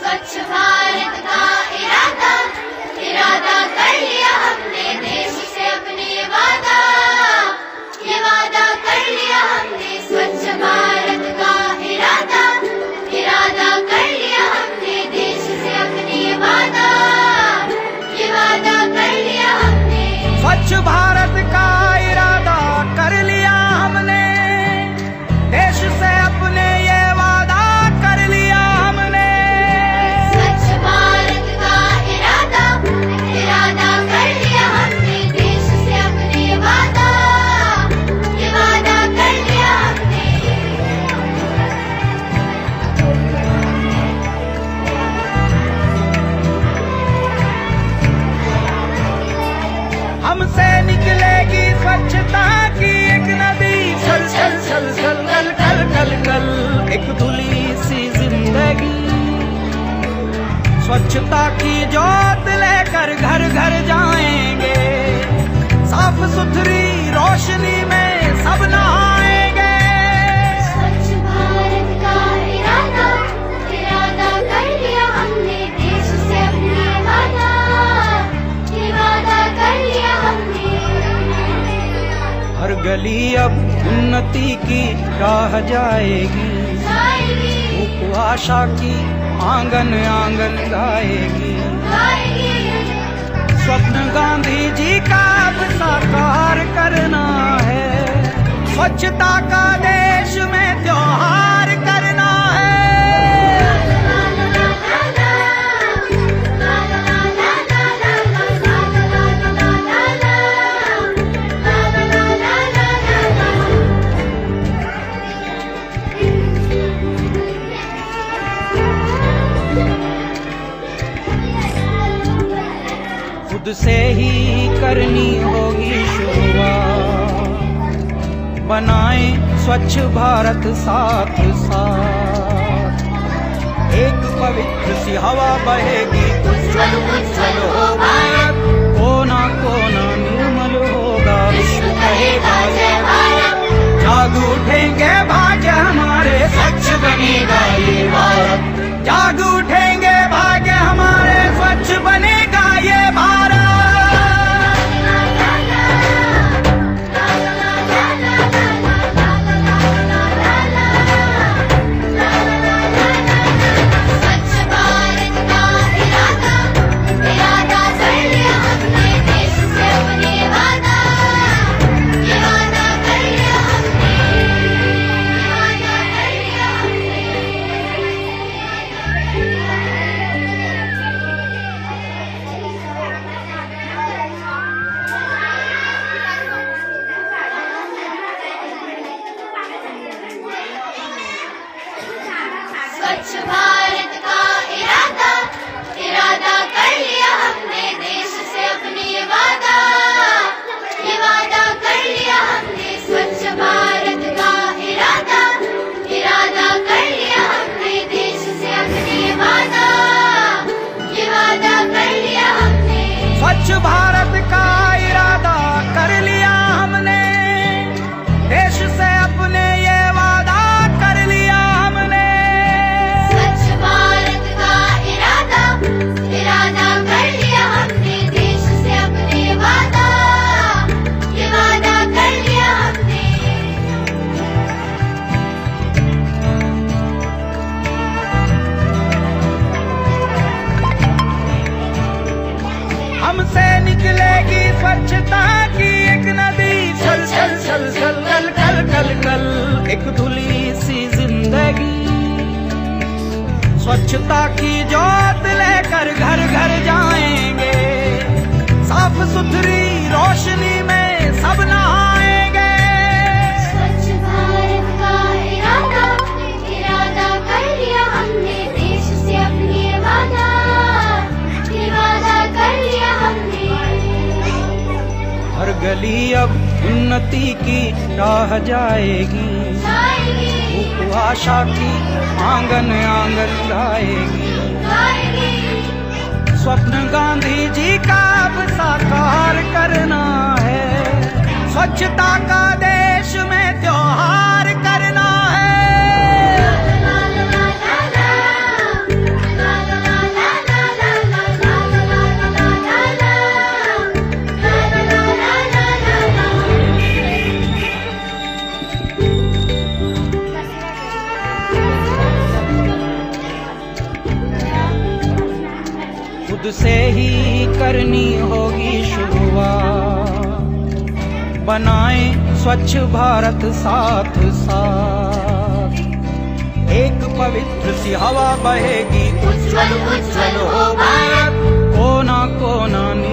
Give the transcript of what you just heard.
स्वच्छ भारत का इरादा इरादा कर लिया हमने, देश से अपने ये वादा कर लिया हमने। स्वच्छ भारत का इरादा इरादा कर लिया हमने, देश से अपने ये वादा कर लिया हमने। स्वच्छ भारत का इरादा कर लिया हमने, देश से अपने ये वादा कर लिया हमने। स्वच्छ भारत का इरादा इरादा कर लिया हमने, देश से अपने ये वादा कर लिया हमने। हमसे निकलेगी स्वच्छता की एक नदी, छल छल छल छल कल कल कल कल एक धुली सी जिंदगी। स्वच्छता की जोत लेकर घर घर जाएंगे, साफ सुथरी रोशनी में सब नहाएंगे। स्वच्छ भारत का इरादा इरादा कर लिया हमने, देश से अपने वादा कर लिया हमने। हर गली अब उन्नति की राह जाएगी, धूप आशा की आंगन आंगन गाएगी। स्वप्न गांधी जी का अब साकार करना है, स्वच्छता का देश में त्योहार करना है। खुद से ही करनी होगी शुरुआत, बनाएं स्वच्छ भारत साथ साथ। एक पवित्र सी हवा बहेगी, उज्जवल उज्जवल हो भारत, कोना कोना निर्मल होगा, विश्व कहेगा जय भारत। जाग उठेंगे भाग्य हमारे, स्वच्छ बनेगा ये भारत। जाग उठेंगे भाग्य हमारे, स्वच्छ बनेगा ये भारत। स्वच्छ भारत का इरादा इरादा कर लिया हमने, देश से अपने वादा कर लिया हमने। स्वच्छ भारत का इरादा इरादा कर लिया हमने, देश से अपने ये वादा कर लिया हमने। स्वच्छ भारत का इरादा इरादा कर लिया हमने, देश से अपने ये वादा कर लिया हमने। स्वच्छ भारत का इरादा कर लिया हमने, देश से अपने ये वादा कर लिया हमने। स्वच्छ भारत का इरादा इरादा कर लिया हमने, देश से अपने वादा कर लिया हमने। हमसे निकलेगी स्वच्छता की एक नदी, छल छल छल छल कल कल कल कल एक धुली सी जिंदगी। स्वच्छता की जोत लेकर घर घर जाएंगे, साफ सुथरी रोशनी में सब नहाएंगे। स्वच्छ भारत का इरादा इरादा कर लिया हमने, देश से अपने वादा कर लिया हमने। हर गली अब उन्नति की राह जाएगी, धूप आशा की आंगन आंगन गाएगी। स्वप्न गांधी जी का अब साकार करना है, स्वच्छता का देश में त्योहार करना है। से ही करनी होगी शुरुआत। बनाएं स्वच्छ भारत साथ साथ, एक पवित्र सी हवा बहेगी, उज्ज्वल उज्ज्वल हो भारत। कोना कोना